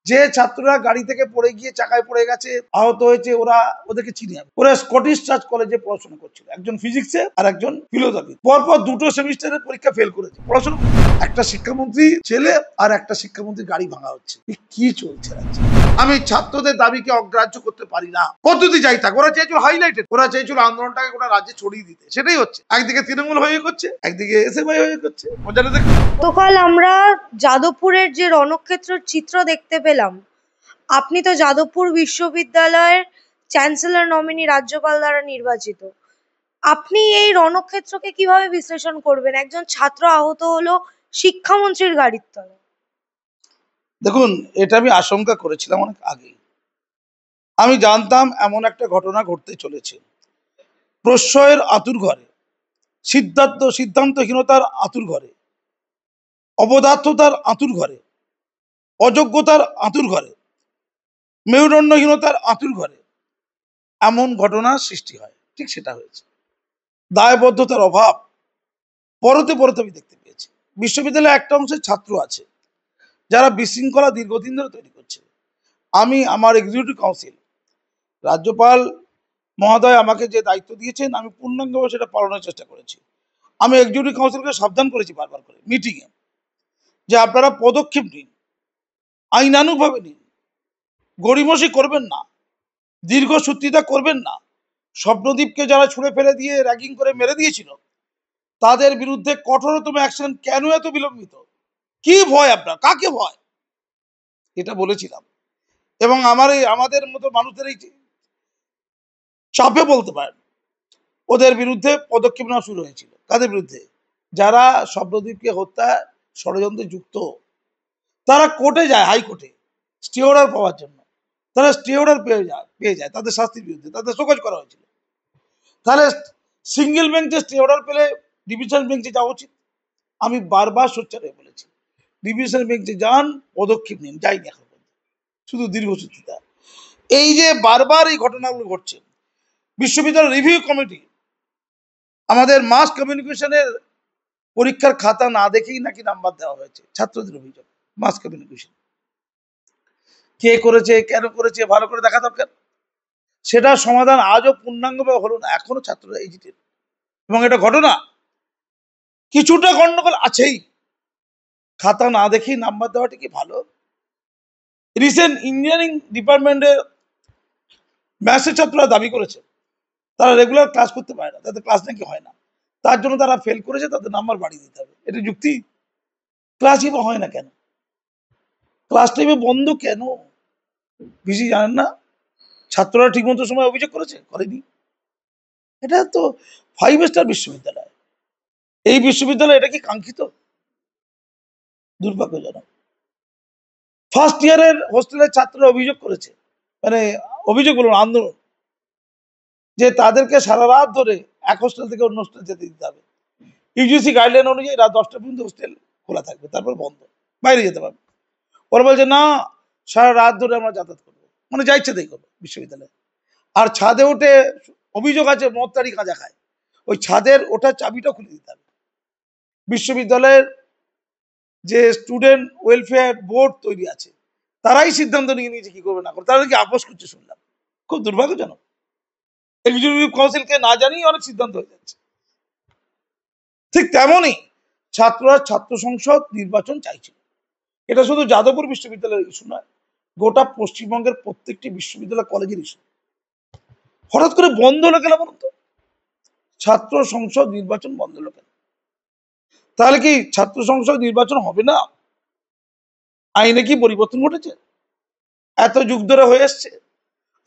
যে ছাত্ররা গাড়ি থেকে পড়ে গিয়ে চাকায় পড়ে গেছে, আহত হয়েছে, ওদেরকে চিনি আমি। ওরা স্কটিশ চার্চ কলেজে পড়াশোনা করছিল, একজন ফিজিক্সে আর একজন ফিলোসফি। পরপর দুটো সেমিস্টারের পরীক্ষা ফেল করেছে পড়াশোনা। একটা শিক্ষামন্ত্রী ছেলে আর একটা শিক্ষামন্ত্রী গাড়ি ভাঙা হচ্ছে। কি চলছে রাজ্যে? আমি ছাত্রদের দাবিকে অগ্রাহ্য করতে পারি না। পদ্ধতি যাই থাক, ওরা চেয়েছিল হাইলাইটেড, ওরা চেয়েছিল আন্দোলনটাকে গোটা রাজ্যে ছড়িয়ে দিতে। সেটাই হচ্ছে। একদিকে তৃণমূল হয়ে করছে, একদিকে এসএফআই হয়ে করছে। মজাটা দেখুন। গতকাল আমরা যাদবপুরের যে রণক্ষেত্রের চিত্র দেখতে পেলাম, আপনি তো যাদবপুর বিশ্ববিদ্যালয়ের চ্যান্সেলর নমিনি রাজ্যপাল দ্বারা নির্বাচিত। আপনি এই রণক্ষেত্রকে কিভাবে বিশ্লেষণ করবেন? একজন ছাত্র আহত হলো শিক্ষামন্ত্রীর গাড়ির তলায়। দেখুন, এটা আমি আশঙ্কা করেছিলাম অনেক আগেই। আমি জানতাম এমন একটা ঘটনা ঘটতে চলেছে। প্রশ্রয়ের আতুর ঘরে, সিদ্ধান্তহীনতার আতুর ঘরে, অপদার্থতার আতুর ঘরে, অযোগ্যতার আতুর ঘরে, মেরুদণ্ডহীনতার আতুর ঘরে এমন ঘটনা সৃষ্টি হয়। ঠিক সেটা হয়েছে। দায়বদ্ধতার অভাব পরতে পরতে আমি দেখতে পেয়েছি। বিশ্ববিদ্যালয়ে একটা অংশের ছাত্র আছে যারা বিশৃঙ্খলা দীর্ঘদিন ধরে তৈরি করছে। আমি আমার এক্সিকিউটিভ কাউন্সিল, রাজ্যপাল মহোদয় আমাকে যে দায়িত্ব দিয়েছেন, আমি পূর্ণাঙ্গভাবে সেটা পালনের চেষ্টা করেছি। আমি এক্সিকিউটিভ কাউন্সিলকে সাবধান করেছি বারবার করে মিটিংয়ে, যে আপনারা পদক্ষেপ নিন, আইনানুগভাবে নিন, গড়িমসি করবেন না, দীর্ঘসূত্রিতা করবেন না। স্বপ্নদীপকে যারা ছুঁড়ে ফেলে দিয়ে র্যাগিং করে মেরে দিয়েছিল, তাদের বিরুদ্ধে কঠোরতম অ্যাকশন। কেন এত বিলম্বিত? কি ভয় আপনার? কাকে ভয়? এটা বলেছিলাম। এবং আমাদের মতো মানুষদের এই চাপে বলতে পারেন, ওদের বিরুদ্ধে পদক্ষেপ নেওয়া শুরু হয়েছিল। কাদের বিরুদ্ধে? যারা স্বপ্নদীপকে হত্যা ষড়যন্ত্রে যুক্ত। তারা কোর্টে যায়, হাইকোর্টে স্টে অর্ডার পাওয়ার জন্য। তারা স্টে অর্ডার পেয়ে যায় তাদের শাস্তির বিরুদ্ধে, তাদের শোকজ করা হয়েছিল। তাহলে সিঙ্গেল বেঞ্চে স্টে অর্ডার পেলে ডিভিশন বেঞ্চে যাওয়া উচিত। আমি বারবার সোচ্চার হয়ে বলেছি, ডিভিশন বেঞ্চে যান, পদক্ষেপ নিন। যাইনি এখন, শুধু দীর্ঘসূত্রিতা। এই যে বারবার এই ঘটনাগুলো ঘটছে, বিশ্ববিদ্যালয় রিভিউ কমিটি আমাদের মাস কমিউনিকেশনের পরীক্ষার খাতা না দেখেই নাকি নাম্বার দেওয়া হয়েছে। ছাত্রদের অভিযোগ, মাস কমিউনিকেশন কে করেছে, কেন করেছে, ভালো করে দেখা দরকার। সেটার সমাধান আজও পূর্ণাঙ্গভাবে হলো না, এখনো ছাত্ররা এজিটেড। এবং এটা ঘটনা, কিছুটা গন্ডগোল আছেই। খাতা না দেখেই নাম্বার দেওয়াটা কি ভালো? রিসেন্ট ইঞ্জিনিয়ারিং ডিপার্টমেন্টের ম্যাথসের ছাত্ররা দাবি করেছে তারা রেগুলার ক্লাস করতে পারে না, তাদের ক্লাস নাকি হয় না। তার জন্য তারা ফেল করেছে, তাদের নাম্বার বাড়িয়ে দিতে হবে। এটা যুক্তি? ক্লাসই বা হয় না কেন? ক্লাস টাইমে বন্ধ কেন? ভিসি জানেন না? ছাত্ররা ঠিকমতো সময় অভিযোগ করেনি। এটা তো 5 স্টার বিশ্ববিদ্যালয়। এই বিশ্ববিদ্যালয় এটা কি কাঙ্ক্ষিত? দুর্ভাগ্যজনক। ফার্স্ট ইয়ারের হোস্টেলের ছাত্ররা অভিযোগ করেছে, মানে অভিযোগ বলুন, আন্দোলন, যে তাদেরকে সারা রাত ধরে এক হোস্টেল থেকে অন্য হোস্টেল যেতে দিতে হবে। ইউজিসি গাইডলাইন অনুযায়ী রাত 10টা পর্যন্ত হোস্টেল খোলা থাকবে, তারপর বন্ধ, বাইরে যেতে পারবে। ওরা বলছে না, সারা রাত ধরে আমরা যাতায়াত করবো, মানে যা ইচ্ছে তাই করবো বিশ্ববিদ্যালয়ে। আর ছাদে উঠে অভিযোগ আছে মদ তাড়ি কাঁজা খায়, ওই ছাদের ওঠার চাবিটা খুলে দিতে হবে। বিশ্ববিদ্যালয়ের যে স্টুডেন্ট ওয়েলফেয়ার বোর্ড তৈরি আছে, তারাই সিদ্ধান্ত নিয়ে নিয়েছে কি করবে না করবে। তারা কি আপোষ করছে শুনলাম, খুব দুর্ভাগ্যজনক। এক্সিকিউটিভ কাউন্সিলকে না জানিয়ে অনেক সিদ্ধান্ত হয়ে যাচ্ছে। ঠিক তেমনই ছাত্ররা ছাত্র সংসদ নির্বাচন চাইছিল। এটা শুধু যাদবপুর বিশ্ববিদ্যালয়ের ইস্যু নয়, গোটা পশ্চিমবঙ্গের প্রত্যেকটি বিশ্ববিদ্যালয় কলেজের ইস্যু। হঠাৎ করে বন্ধ হলো কেন বলুন তো? ছাত্র সংসদ নির্বাচন বন্ধ হলো কেন? তাহলে কি ছাত্র সংসদ নির্বাচন হবে না? আইনে কি পরিবর্তন ঘটেছে? এত যুগ ধরে হয়ে এসছে।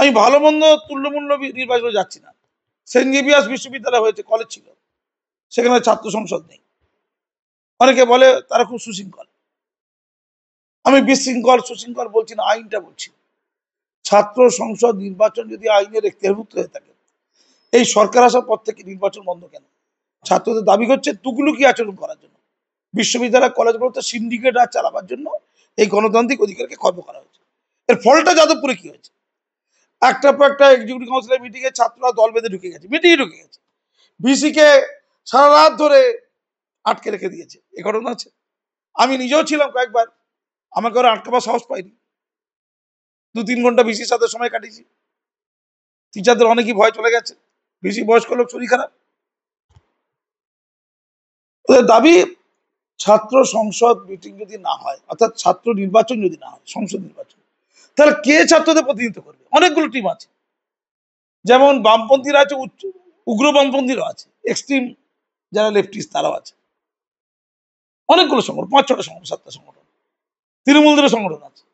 আমি ভালো মন্দ তুল্যমূল্য নির্বাচনে যাচ্ছি না। সেন্ট জেভিয়ার্স বিশ্ববিদ্যালয় হয়েছে, কলেজ ছিল, সেখানে ছাত্র সংসদ নেই। অনেকে বলে তারা খুব সুশৃঙ্খল। আমি বিশৃঙ্খল সুশৃঙ্খল বলছি না, আইনটা বলছি। ছাত্র সংসদ নির্বাচন যদি আইনের এখতিয়ারভুক্ত হয়ে থাকে, এই সরকার আসার পর থেকে নির্বাচন বন্ধ কেন? ছাত্রদের দাবি করছে তুগলুকি আচরণ করার জন্য, বিশ্ববিদ্যালয় কলেজগুলোতে সিন্ডিকেট রাজ চালাবার জন্য এই গণতান্ত্রিক অধিকারকে খর্ব করা হয়েছে। এর ফলটা যাদবপুরে কি হয়েছে? একটার পর একটা এক্সিকিউটিভ কাউন্সিলের মিটিংয়ে ছাত্ররা দল বেঁধে ঢুকে গেছে, মিটিংয়ে ঢুকে গেছে, ভিসিকে সারা রাত ধরে আটকে রেখে দিয়েছে। এ ঘটনা আছে। আমি নিজেও ছিলাম কয়েকবার, আমাকে ওরা আটকাবার সাহস পাইনি। 2-3 ঘন্টা ভিসির সাথে সময় কাটিয়েছি। টিচারদের অনেকেই ভয় চলে গেছে, ভিসি বয়স্ক লোক, শরীর খারাপ। ওদের দাবি ছাত্র সংসদ মিটিং যদি না হয়, অর্থাৎ ছাত্র নির্বাচন যদি না হয়, সংসদ নির্বাচন, তাহলে কে ছাত্রদের প্রতিনিধিত্ব করবে? অনেকগুলো টিম আছে, যেমন বামপন্থীরা আছে, উগ্র বামপন্থীরাও আছে, এক্সট্রিম যারা লেফটিস্ট তারাও আছে, অনেকগুলো সংগঠন, 5-6টা সংগঠন, 7টা সংগঠন, তৃণমূলদের সংগঠন আছে,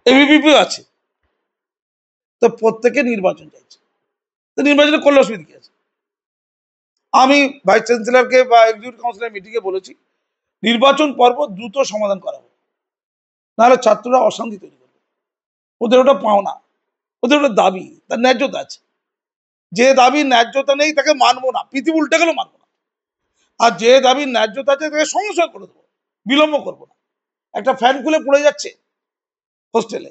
এবিভিপিও আছে। তো প্রত্যেকে নির্বাচন চাইছে, তো নির্বাচনে করলে অসুবিধা কি আছে? আমি ভাইস চ্যান্সেলরকে বা এক্সিকিউটিভ কাউন্সিলের মিটিংয়ে বলেছি, নির্বাচন পর্ব দ্রুত সমাধান করা হবে, নাহলে ছাত্ররা অশান্তি তৈরি করবে। ওদের ওটা পাওনা, ওদের ওটা দাবি, তার ন্যায্যতা আছে। যে দাবির ন্যায্যতা নেই তাকে মানবো না, পৃথিবী উল্টে গেলেও মানবো না। আর যে দাবির ন্যায্যতা আছে তাকে সংশয় করে দেবো, বিলম্ব করবো না। একটা ফ্যান খুলে পড়ে যাচ্ছে হোস্টেলে,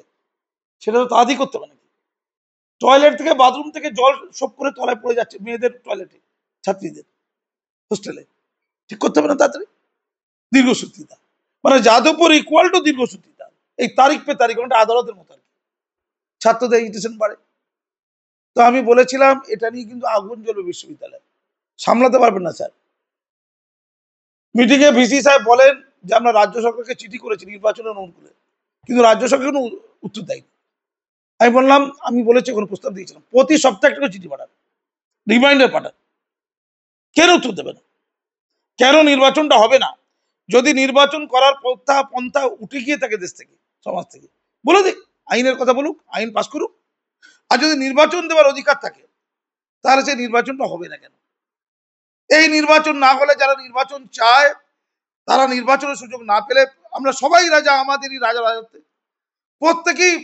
সেটা তো তাড়াতাড়ি করতে হবে নাকি? টয়লেট থেকে, বাথরুম থেকে জল সব করে তলায় পড়ে যাচ্ছে মেয়েদের টয়লেটে, ছাত্রীদের হোস্টেলে, ঠিক করতে হবে না তাড়াতাড়ি? দীর্ঘসূত্রিতা, মানে যাদবপুর ইকুয়াল টু দীর্ঘসূত্রিতা। এই তারিখ পে তারিখ, ওটা আদালতের মতো আর কি, ছাত্রদের এজিটেশন বাড়ে। তো আমি বলেছিলাম এটা নিয়ে কিন্তু আগুন জ্বলবে বিশ্ববিদ্যালয়ে, সামলাতে পারবেন না স্যার। মিটিং এ ভিসি সাহেব বলেন যে আমরা রাজ্য সরকারকে চিঠি করেছি নির্বাচনের অনুকূলে, কিন্তু রাজ্য সরকার কোনো উত্তর দেয়নি। আমি বললাম, আমি বলেছি, কোনো প্রস্তাব দিয়েছিলাম, প্রতি সপ্তাহে একটা করে চিঠি পাঠান, রিমাইন্ডার পাঠান। কেন উত্তর দেবে না? কেন নির্বাচনটা হবে না? যদি নির্বাচন করার পন্থা উঠে গিয়ে থাকে দেশ থেকে, সমাজ থেকে, বলে দিক, আইনের কথা বলুক, আইন পাস করুক। আর যদি নির্বাচন দেওয়ার অধিকার থাকে, তাহলে সেই নির্বাচনটা হবে না কেন? এই নির্বাচন না হলে যারা নির্বাচন চায় তারা নির্বাচনের সুযোগ না পেলে, আমরা সবাই রাজা, আমাদেরই রাজা রাজত্বে, প্রত্যেকেই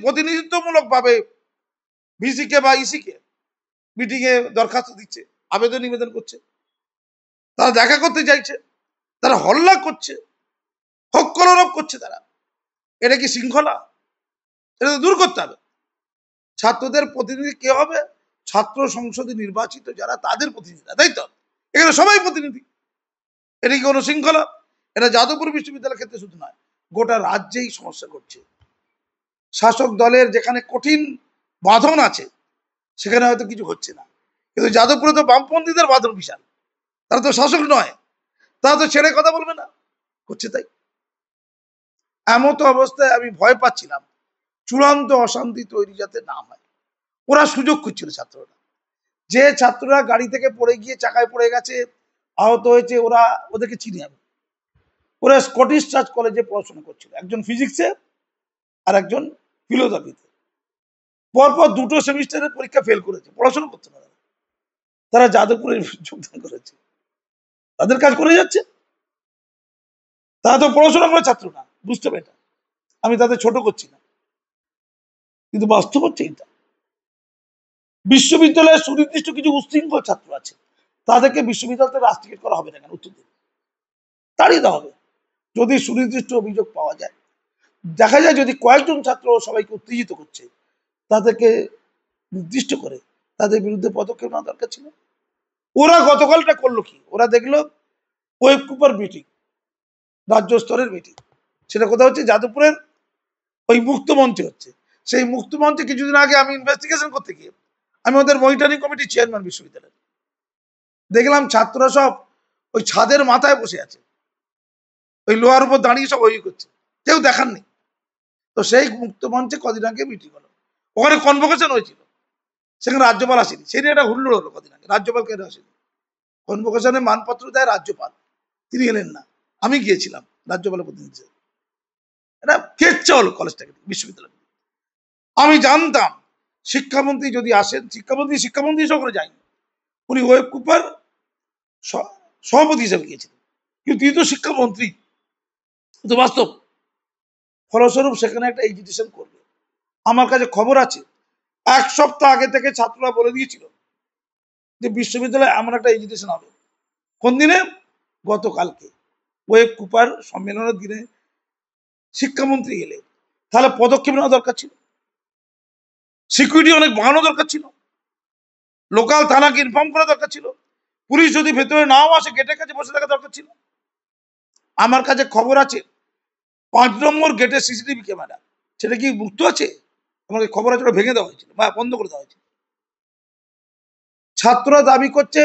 প্রতিনিধিত্বমূলক ভাবে ভিসি কে বা ইসি কে মিটিং এ দরখাস্ত দিচ্ছে, আবেদন নিবেদন করছে, তারা দেখা করতে চাইছে, তারা হল্লা করছে, হক কলরব করছে তারা। এটা কি শৃঙ্খলা? এটা তো দূর করতে হবে। ছাত্রদের প্রতিনিধি কে হবে? ছাত্র সংসদে নির্বাচিত যারা, তাদের প্রতিনিধিরা, তাই তো? এখানে সবাই প্রতিনিধি। এটা কি কোনো শৃঙ্খলা? এটা যাদবপুর বিশ্ববিদ্যালয়ের ক্ষেত্রে শুধু নয়, গোটা রাজ্যেই সমস্যা করছে। শাসক দলের যেখানে কঠিন বাঁধন আছে সেখানে হয়তো কিছু হচ্ছে না, কিন্তু যাদবপুরে তো বামপন্থীদের বাঁধন বিশাল, তারা তো শাসক নয়, তারা তো ছেড়ে কথা বলবে না, হচ্ছে তাই। এমত অবস্থায় আমি ভয় পাচ্ছিলাম চূড়ান্ত অশান্তি তৈরি যাতে না হয়। ওরা সুযোগ খুঁজছিল ছাত্ররা, যে ছাত্ররা গাড়ি থেকে পড়ে গিয়ে চাকায় পড়ে গেছে, আহত হয়েছে, ওরা, ওদেরকে চিনি আমি। ওরা স্কটিশ চার্চ কলেজে পড়াশোনা করছিল, একজন ফিজিক্সে আর একজন ফিলোসফিতে। পরপর 2টো সেমিস্টারের পরীক্ষা ফেল করেছে, পড়াশোনা করতে না, তারা যাদবপুরে যোগদান করেছে, তাদের কাজ করে যাচ্ছে। তারা তো পড়াশোনা করে ছাত্র না, বুঝতে পারে এটা, আমি তাদের ছোট করছি না, কিন্তু বাস্তব হচ্ছে এটা। বিশ্ববিদ্যালয়ের সুনির্দিষ্ট কিছু উশৃঙ্খল ছাত্র আছে, তাদেরকে বিশ্ববিদ্যালয়তে রাস্ট্রিকেট করা হবে না কেন? উত্তর দিন, তাড়িয়ে দেওয়া হবে। যদি সুনির্দিষ্ট অভিযোগ পাওয়া যায়, দেখা যায় যদি কয়েকজন ছাত্র সবাইকে উত্তেজিত করছে, তাদেরকে নির্দিষ্ট করে তাদের বিরুদ্ধে পদক্ষেপ নেওয়া দরকার ছিল। ওরা গতকালটা করলো কি? ওরা দেখলো ওয়েব কুপার মিটিং, রাজ্য স্তরের মিটিং, সেটা কোথাও হচ্ছে যাদবপুরের ওই মুক্ত মঞ্চে হচ্ছে। সেই মুক্ত মঞ্চে কিছুদিন আগে আমি ইনভেস্টিগেশন করতে গিয়ে, আমি ওদের মনিটরিং কমিটির চেয়ারম্যান বিশ্ববিদ্যালয়ের, দেখলাম ছাত্ররা সব ওই ছাদের মাথায় বসে আছে, ওই লোহার উপর দাঁড়িয়ে সব ওই করছে, কেউ দেখাননি। তো সেই মুক্ত মঞ্চে কদিন আগে মিটিং হলো, ওখানে কনভোকেশন হয়েছিল, সেখানে রাজ্যপাল আসেনি। সেই নিয়ে একটা হুল্লোড় হলো কদিন আগে, রাজ্যপাল কেন আসেনি? কনভোকেশনে মানপত্র দেয় রাজ্যপাল, তিনি এলেন না, আমি গিয়েছিলাম রাজ্যপালের প্রতিনিধি। এটা কেচ্ছা হলো কলেজটাকে, বিশ্ববিদ্যালয়। আমি জানতাম শিক্ষামন্ত্রী যদি আসেন, শিক্ষামন্ত্রী সহ করে যায়নি, উনি ওয়েব কুপার সভাপতি হিসেবে গিয়েছিলেন, কিন্তু তিনি তো শিক্ষামন্ত্রী, তো বাস্তব। ফলস্বরূপ সেখানে একটা এজিটেশন করবে। আমার কাছে খবর আছে 1 সপ্তাহ আগে থেকে ছাত্ররা বলে দিয়েছিল যে বিশ্ববিদ্যালয়ে এমন একটা এজিটেশন হবে। কোন দিনে? গতকালকে ওয়েব কুপার সম্মেলনের দিনে শিক্ষামন্ত্রী এলে, তাহলে পদক্ষেপ নেওয়া দরকার ছিল, সিকিউরিটি অনেক বাড়ানো দরকার ছিল, লোকাল থানাকে ইনফর্ম করা দরকার ছিল, পুলিশ যদি ভেতরে নাও আসে গেটের কাছে বসে থাকা দরকার ছিল। আমার কাছে খবর আছে 5 নম্বর গেটে সিসিটিভি ক্যামেরা, সেটা কি মুক্ত আছে? আমাকে খবর আছে ওটা ভেঙে দেওয়া হয়েছিল বা বন্ধ করে দেওয়া হয়েছিল। ছাত্ররা দাবি করছে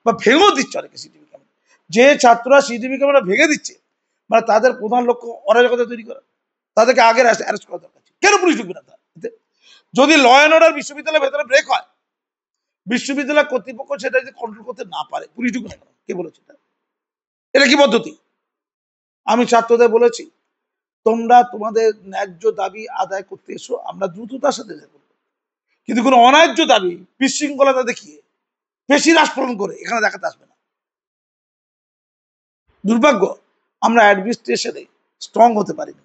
বা ভেঙেও দিচ্ছে অনেকে সিসিটিভি ক্যামেরা। যে ছাত্ররা সিসিটিভি ক্যামেরা ভেঙে দিচ্ছে, মানে তাদের প্রধান লক্ষ্য অরাজকতা তৈরি করা। তাদেরকে আগে অ্যারেস্ট করা দরকার ছিল। কেন পুলিশ ঢুকবে না তাতে? যদি ল অ্যান্ড অর্ডার বিশ্ববিদ্যালয়ের ভেতরে ব্রেক হয়, বিশ্ববিদ্যালয় কর্তৃপক্ষ সেটা যদি কন্ট্রোল করতে না পারে, পুলিশ ঢুকবে না কেন? কে বলেছে এটা কি পদ্ধতি? আমি ছাত্রদের বলেছি, তোমরা তোমাদের ন্যায্য দাবি আদায় করতে এসো, আমরা দ্রুততার সাথে করবো, কিন্তু কোনো অন্যায্য দাবি বিশৃঙ্খলতা দেখিয়ে বেশি রাস্ফোরণ করে এখানে দেখাতে আসবে না। দুর্ভাগ্য, আমরা অ্যাডমিনিস্ট্রেশনে স্ট্রং হতে পারিনি।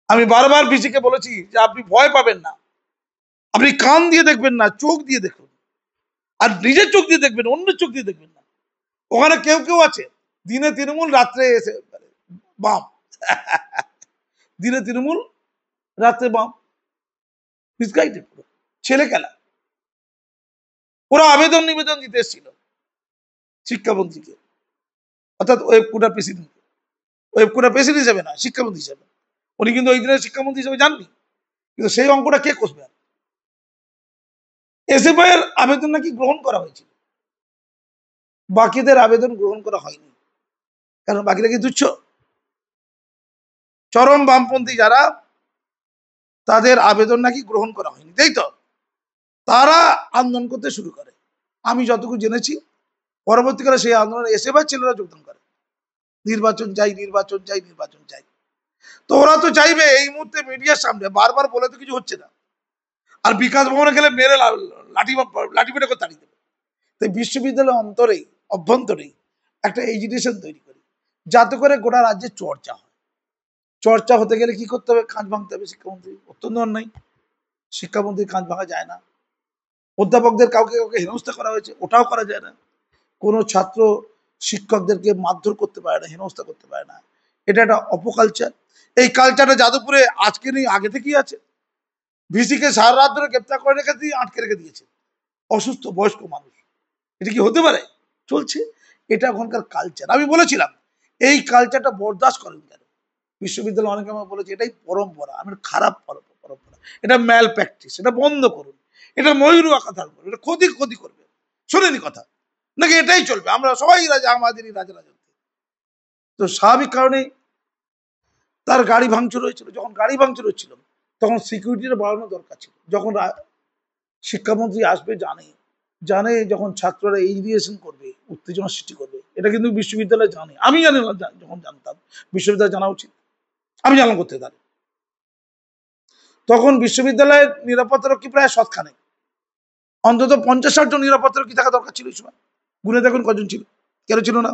আমি বারবার ভিসিকে বলেছি যে আপনি ভয় পাবেন না, আপনি কান দিয়ে দেখবেন না, চোখ দিয়ে দেখুন, আর নিজের চোখ দিয়ে দেখবেন, অন্যের চোখ দিয়ে দেখবেন না। ওখানে কেউ কেউ আছে দিনে তৃণমূল, রাত্রে এসে বাম। দিনে তৃণমূল, রাত্রে বাম, মিসগাইডেড, ছেলে খেলা। ওরা আবেদন নিবেদন দিতে এসেছিল শিক্ষামন্ত্রীকে, অর্থাৎ ওয়েবকুটার প্রেসিডেন্ট, ওয়েবকুটার প্রেসিডেন্ট হিসেবে না, শিক্ষামন্ত্রী হিসেবে। উনি কিন্তু ওই দিনের শিক্ষামন্ত্রী হিসেবে যাননি, কিন্তু সেই অঙ্কটা কে কষবে? এসএফআই এর আবেদন নাকি গ্রহণ করা হয়েছিল, বাকিদের আবেদন গ্রহণ করা হয়নি। কারণ বাকিরা কি তুচ্ছ? চরম বামপন্থী যারা, তাদের আবেদন নাকি গ্রহণ করা হয়নি, তাই তো তারা আন্দোলন করতে শুরু করে। আমি যতটুকু জেনেছি, পরবর্তীকালে সেই আন্দোলনে এসএফআই ছেলেরা যোগদান করে, নির্বাচন চাই, নির্বাচন চাই, নির্বাচন চাই। তো ওরা তো চাইবে এই মুহূর্তে মিডিয়ার সামনে, বারবার বলে তো কিছু হচ্ছে না, আর বিকাশ ভবনে গেলে মেরে লাঠি পেটে করে তাড়িয়ে দেবে। তাই বিশ্ববিদ্যালয়ের অন্তরেই, অভ্যন্তরেই একটা এজিটেশন তৈরি করি, যাতে করে গোটা রাজ্যে চর্চা হয়। চর্চা হতে গেলে কি করতে হবে? খাঁজ ভাঙতে হবে শিক্ষামন্ত্রী। অত্যন্ত অন্যায়, শিক্ষামন্ত্রীর খাঁজ ভাঙা যায় না। অধ্যাপকদের কাউকে কাউকে হেনস্থা করা হয়েছে, ওটাও করা যায় না। কোনো ছাত্র শিক্ষকদেরকে মারধর করতে পারে না, হেনস্থা করতে পারে না। এটা একটা অপকালচার। এই কালচারটা যাদবপুরে আজকে নেই, আগে থেকেই আছে। ভিসিকে সারা রাত ধরে গ্রেপ্তার করে রেখে দিয়ে আটকে রেখে দিয়েছে, অসুস্থ বয়স্ক মানুষ। এটা কি হতে পারে? চলছে, এটা ওখানকার কালচার। আমি বলেছিলাম এই কালচারটা বরদাস্ত করেন কেন? বিশ্ববিদ্যালয় অনেকে আমাকে বলেছে এটাই পরম্পরা। আমি খারাপ পরম্পরা, এটা ম্যাল প্র্যাকটিস, এটা বন্ধ করুন। এটা ময়ূর আঁকা থাকবে, এটা ক্ষতি করবে। শোনেনি কথা নাকি? এটাই চলবে, আমরা সবাই রাজা, আমাদেরই রাজা। তো স্বাভাবিক কারণে তার গাড়ি ভাঙচুর হয়েছিল। যখন গাড়ি ভাঙচুর হচ্ছিল, তখন সিকিউরিটিটা বাড়ানো দরকার ছিল। যখন শিক্ষামন্ত্রী আসবে জানে যখন ছাত্ররা এজিটেশন করবে, উত্তেজনা সৃষ্টি করবে, এটা কিন্তু বিশ্ববিদ্যালয় জানে। আমি জানি না, যখন জানতাম বিশ্ববিদ্যালয় জানা উচিত, আমি জানলাম করতে তাহলে। তখন বিশ্ববিদ্যালয়ের নিরাপত্তারক্ষী প্রায় সৎখানে, অন্তত 50-60 জন নিরাপত্তারক্ষী থাকা দরকার ছিল। এই সময় গুনে দেখুন কজন ছিল, কেন ছিল না?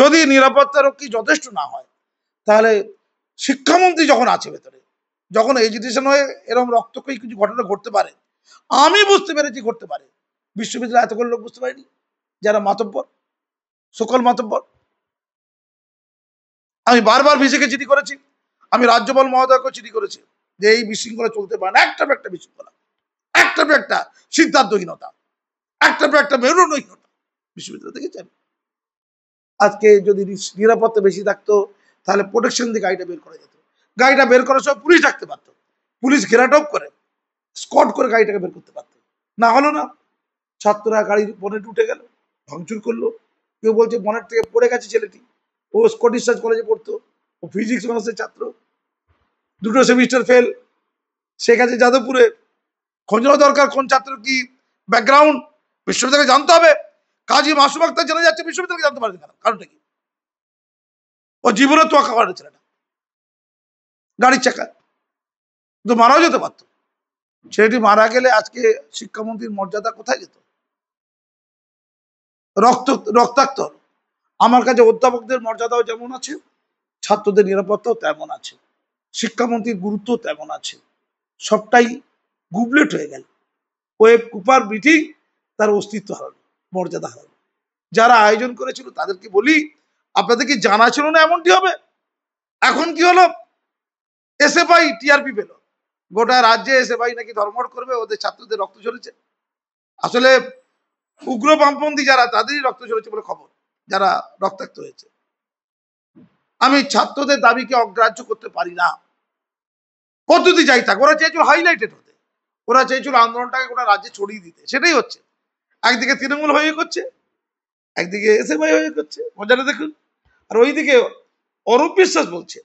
যদি নিরাপত্তারক্ষী যথেষ্ট না হয়, তাহলে শিক্ষামন্ত্রী যখন আছে ভেতরে, যখন এজিটেশন হয়ে এরকম রক্তক্ষয়ী কিছু ঘটনা ঘটতে পারে, আমি বুঝতে পেরেছি ঘটতে পারে, বিশ্ববিদ্যালয় এতগুলো লোক বুঝতে পারেনি, যারা মাতব্বর, সকল মাতব্বর। আমি বারবার ভিসিকে চিঠি করেছি, আমি রাজ্যপাল মহোদয়কে চিঠি করেছি যে এই বিশৃঙ্খলা চলতে পারে না। একটা বিশৃঙ্খলা, একটা সিদ্ধান্তহীনতা, একটা মেরুনহীনতা বিশ্ববিদ্যালয় থেকে চাই। আজকে যদি নিরাপত্তা বেশি থাকতো, তাহলে প্রোটেকশন দিয়ে গাড়িটা বের করা যেত। গাড়িটা বের করার সময় পুলিশ ডাকতে পারতো, পুলিশ ঘেরাটপ করে স্কট করে গাড়িটাকে বের করতে পারতো। না হলো না, ছাত্ররা গাড়ির বনেট উঠে গেল, ভাঙচুর করলো। কেউ বলছে বনেট থেকে পড়ে গেছে ছেলেটি, ও স্কটিশ চার্চ কলেজে পড়তো, ও ফিজিক্স অনার্সের ছাত্র, 2টো সেমিস্টার ফেল, সে গেছে যাদবপুরে। খোঁজা দরকার কোন ছাত্র কি ব্যাকগ্রাউন্ড, বিশ্ববিদ্যালয়ে জানতে হবে। কাজী মাসুম আক্তার জেনে যাচ্ছে, বিশ্ববিদ্যালয়ে জানতে পারে কেন? কারণটা কি? ও জীবনে তোয়াক্কা করে ছেলেটা, গাড়ির চাকা তো মারাও যেতে পারতো। ছেলেটি মারা গেলে আজকে শিক্ষামন্ত্রীর মর্যাদা কোথায় যেত? রক্তাক্ত। আমার কাছে অধ্যাপকদের মর্যাদাও যেমন আছে, ছাত্রদের নিরাপত্তাও তেমন আছে, শিক্ষামন্ত্রীর গুরুত্ব তেমন আছে। সবটাই গুবলেট হয়ে গেল। ওয়েব কুপার মিটিং তার অস্তিত্ব হারালো, মর্যাদা হারালো। যারা আয়োজন করেছিল তাদেরকে বলি, আপনাদের কি জানা ছিল না এমনটি হবে? এখন কি হলো? এসএফআই টিআরপি পেল, গোটা রাজ্যে এসএফআই নাকি ধর্মঘট করবে, ওদের ছাত্রদের রক্ত ঝরেছে। আসলে উগ্র বামপন্থী যারা, তাদেরই রক্ত ঝরেছে বলে খবর, যারা রক্তাক্ত হয়েছে। আমি ছাত্রদের দাবিকে অগ্রাহ্য করতে পারি না। পদ্ধতি যাই থাক, ওরা চেয়েছিল হাইলাইটেড হতে, ওরা চেয়েছিল আন্দোলনটাকে গোটা রাজ্যে ছড়িয়ে দিতে, সেটাই হচ্ছে। একদিকে তৃণমূল হয়ে করছে, একদিকে এসএফআই হয়ে করছে, মজাটা দেখুন। আর ওইদিকে অরূপ বিশ্বাস বলছে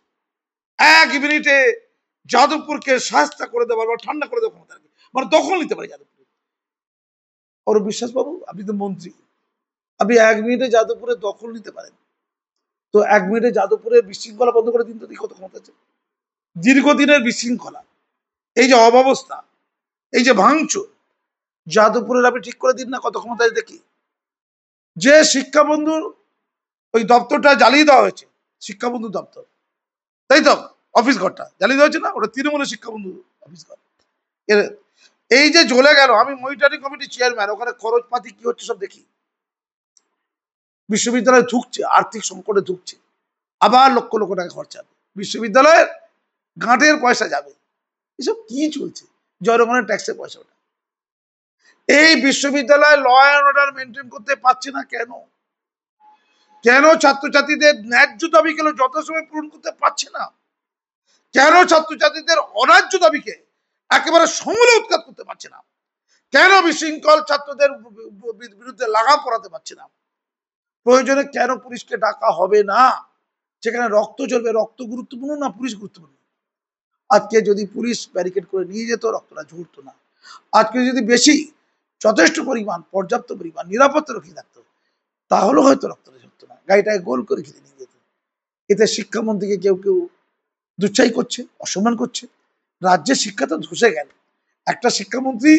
1 মিনিটে যাদবপুরকে শাস্তা করে দেওয়ার বা ঠান্ডা করে দেওয়ার ক্ষমতা রাখে, মানে দখল নিতে পারে যাদবপুর। অরূপ বিশ্বাস বাবু, আপনি তো মন্ত্রী, আপনি 1 মিনিটে যাদবপুরে দখল নিতে পারেন, তো 1 মিনিটে যাদবপুরের বিশৃঙ্খলা বন্ধ করে দিন তো, কত ক্ষমতা আছে। দীর্ঘদিনের বিশৃঙ্খলা, এই যে অব্যবস্থা, এই যে ভাঙচুর, যাদবপুরের আপনি ঠিক করে দিন না, কত ক্ষমতা আছে দেখি। যে শিক্ষাবন্ধুর ওই দপ্তরটা জ্বালিয়ে দেওয়া হয়েছে, শিক্ষাবন্ধু দপ্তর, তাই তো, অফিস ঘরটা জ্বালিয়ে দেওয়া হয়েছে না, ওটা তৃণমূলের শিক্ষাবন্ধু অফিস ঘর। এই যে জ্বলে গেল, আমি মনিটরিং কমিটির চেয়ারম্যান, ওখানে খরচপাতি কি হচ্ছে সব দেখি। বিশ্ববিদ্যালয় ঢুকছে, আর্থিক সংকটে ঢুকছে, আবার লক্ষ লক্ষ টাকা খরচা হবে, বিশ্ববিদ্যালয়ের গাঁটের পয়সা যাবে, এসব কি চলছে, জনগণের ট্যাক্সের পয়সা ওটা। এই বিশ্ববিদ্যালয় ল অ্যান্ড অর্ডার মেনটেন করতে পারছে না কেন? কেন ছাত্রছাত্রীদের ন্যায্য দাবিগুলো যথাসময়ে পূরণ করতে পারছে না? কেন ছাত্রছাত্রীদের অন্যায্য দাবিকে একেবারে সমূলে উৎখাত করতে পারছে না? কেন বিশৃঙ্খল ছাত্রদের বিরুদ্ধে লাগাম পড়াতে পারছে না? প্রয়োজনে কেন পুলিশকে ডাকা হবে না? যেখানে রক্ত চলবে, রক্ত গুরুত্বপূর্ণ না পুলিশ গুরুত্বপূর্ণ? আজকে যদি পুলিশ ব্যারিকেড করে নিয়ে যেত, রক্তটা ঝরতো না। আজকে যদি বেশি যথেষ্ট পরিমাণ, পর্যাপ্ত পরিমাণ নিরাপত্তা রক্ষী থাকতো, তাহলে হয়তো রক্তটা ঝরতো না, গাড়িটাকে গোল করে ঘিরে নিয়ে যেত। এতে শিক্ষামন্ত্রীকে কেউ কেউ দুচ্ছাই করছে, অসম্মান করছে, রাজ্যের শিক্ষা তো ধসে গেল। একটা শিক্ষামন্ত্রী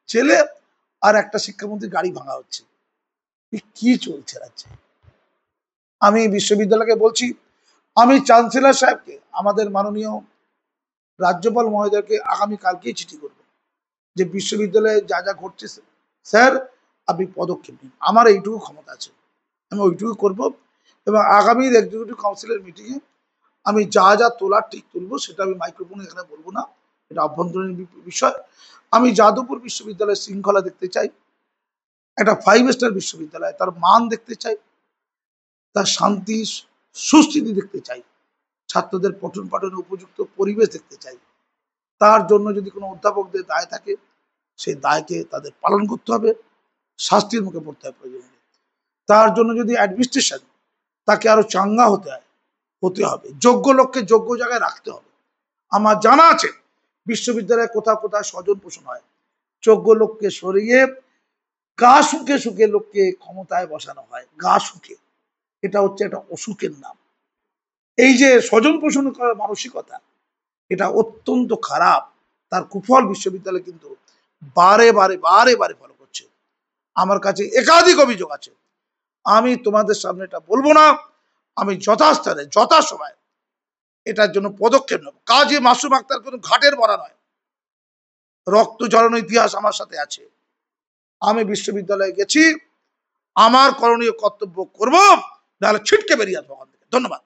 ছেলে আর একটা শিক্ষামন্ত্রী গাড়ি ভাঙা হচ্ছে, কি চলছে রাজ্যে? আমি বিশ্ববিদ্যালয়কে বলছি, আমি চ্যান্সেলর সাহেবকে, আমাদের মাননীয় রাজ্যপাল মহোদয়কে আগামী কালকেই চিঠি করব যে বিশ্ববিদ্যালয়ে যা যা ঘটছে স্যার আপনি পদক্ষেপ নিন, আমার এইটুকু ক্ষমতা আছে, আমি ওইটুকু করব। এবং আগামী এক্সিকিউটিভ কাউন্সিলের মিটিংয়ে আমি যা যা তোলার ঠিক তুলবো, সেটা আমি মাইক্রোফোনে এখানে বলবো না, এটা অভ্যন্তরীণ বিষয়। আমি যাদবপুর বিশ্ববিদ্যালয়ের শৃঙ্খলা দেখতে চাই, একটা 5 স্টার বিশ্ববিদ্যালয়, তার মান দেখতে চাই, তার শান্তি সুস্থিতি দেখতে চাই, ছাত্রদের পঠন পাঠনের উপযুক্ত পরিবেশ দেখতে চাই। তার জন্য যদি কোনো অধ্যাপকদের দায় থাকে, সেই দায়কে তাদের পালন করতে হবে, শাস্তির মুখে পড়তে হবে প্রয়োজনে। তার জন্য যদি অ্যাডমিনিস্ট্রেশন, তাকে আরো চাঙ্গা হতে হবে, যোগ্য লোককে যোগ্য জায়গায় রাখতে হবে। আমার জানা আছে বিশ্ববিদ্যালয়ে কোথাও কোথাও স্বজন পোষণ হয়, যোগ্য লোককে সরিয়ে গা শুকে শুকে লোককে ক্ষমতায় বসানো হয়, গা শুকে। এটা হচ্ছে একটা অসুখের নাম। এই যে স্বজন পোষণ করার মানসিকতা, এটা অত্যন্ত খারাপ। তার কুফল বিশ্ববিদ্যালয় কিন্তু বারে বারে বারে বারে ফলো করছে। আমার কাছে একাধিক অভিযোগ আছে, আমি তোমাদের সামনে এটা বলবো না, আমি যথাস্থানে যথাসময়ে এটার জন্য পদক্ষেপ নেব। কাজী মাসুম আক্তার কোনো ঘাটের মরা নয়, রক্ত ঝরানো ইতিহাস আমার সাথে আছে। আমি বিশ্ববিদ্যালয়ে গেছি, আমার করণীয় কর্তব্য করব, নাহলে ছিটকে বেরিয়ে আসবো ওখান থেকে। ধন্যবাদ।